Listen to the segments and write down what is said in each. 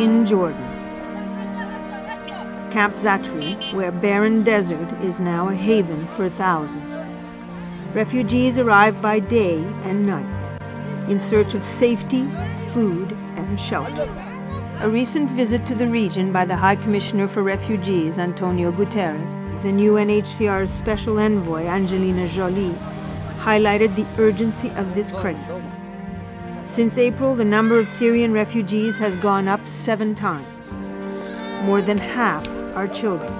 in Jordan. Camp Zatri, where barren desert is now a haven for thousands. Refugees arrive by day and night in search of safety, food, and shelter. A recent visit to the region by the High Commissioner for Refugees, Antonio Guterres, and UNHCR's Special Envoy, Angelina Jolie, highlighted the urgency of this crisis. Since April, the number of Syrian refugees has gone up 7 times. More than half are children.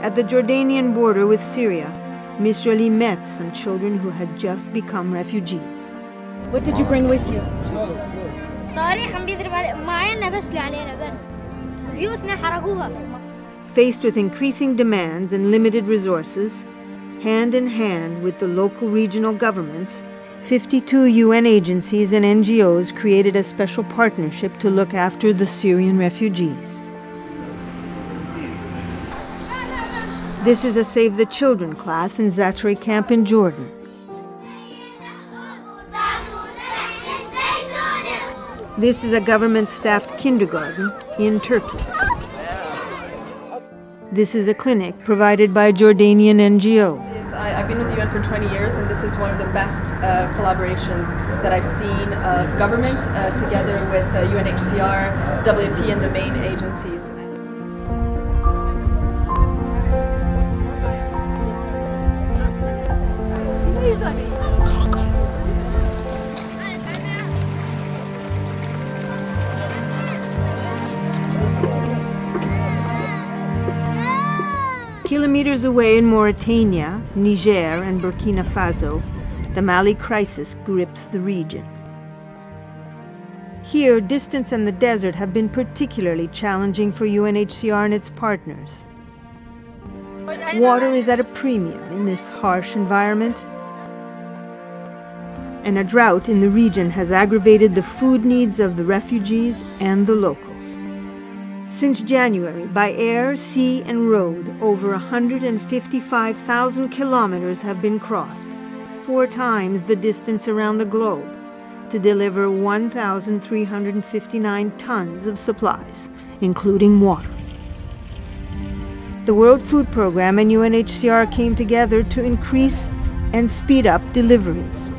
At the Jordanian border with Syria, Ms. Jolie met some children who had just become refugees. What did you bring with you? Faced with increasing demands and limited resources, hand in hand with the local regional governments, 52 UN agencies and NGOs created a special partnership to look after the Syrian refugees. This is a Save the Children class in Zatri camp in Jordan. This is a government-staffed kindergarten in Turkey. This is a clinic provided by a Jordanian NGO. I've been with the UN for 20 years, and this is one of the best collaborations that I've seen of government together with UNHCR, WFP, and the main agencies. Kilometers away in Mauritania, Niger, and Burkina Faso, the Mali crisis grips the region. Here, distance and the desert have been particularly challenging for UNHCR and its partners. Water is at a premium in this harsh environment, and a drought in the region has aggravated the food needs of the refugees and the locals. Since January, by air, sea, and road, over 155,000 kilometers have been crossed, 4 times the distance around the globe, to deliver 1,359 tons of supplies, including water. The World Food Programme and UNHCR came together to increase and speed up deliveries.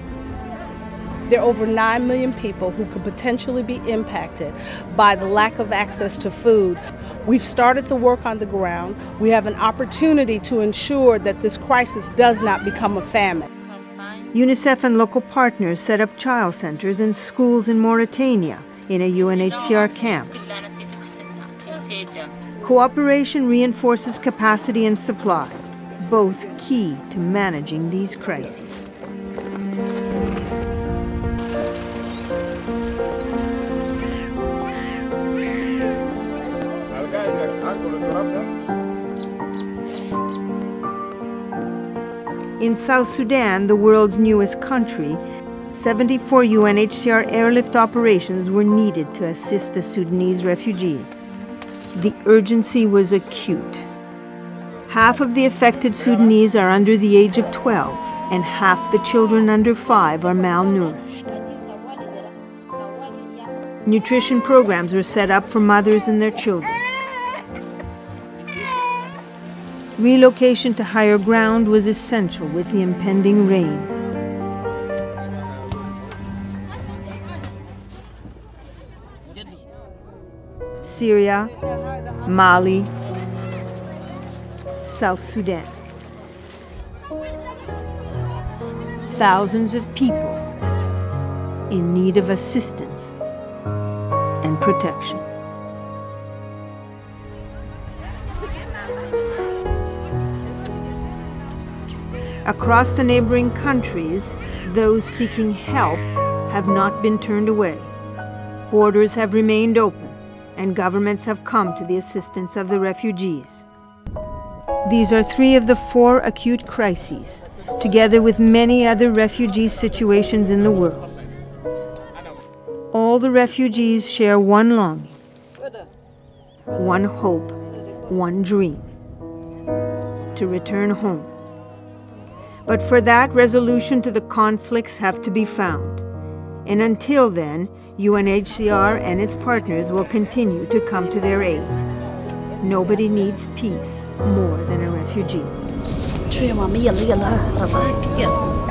There are over 9 million people who could potentially be impacted by the lack of access to food. We've started the work on the ground. We have an opportunity to ensure that this crisis does not become a famine. UNICEF and local partners set up child centers and schools in Mauritania in a UNHCR camp. Cooperation reinforces capacity and supply, both key to managing these crises. In South Sudan, the world's newest country, 74 UNHCR airlift operations were needed to assist the Sudanese refugees. The urgency was acute. Half of the affected Sudanese are under the age of 12, and half the children under 5 are malnourished. Nutrition programs were set up for mothers and their children. Relocation to higher ground was essential with the impending rain. Syria, Mali, South Sudan. Thousands of people in need of assistance and protection. Across the neighboring countries, those seeking help have not been turned away. Borders have remained open, and governments have come to the assistance of the refugees. These are 3 of the 4 acute crises, together with many other refugee situations in the world. All the refugees share one longing, one hope, one dream: to return home. But for that, resolution to the conflicts have to be found. And until then, UNHCR and its partners will continue to come to their aid. Nobody needs peace more than a refugee. ช่วยมาไม่ยันเลยละ Yes.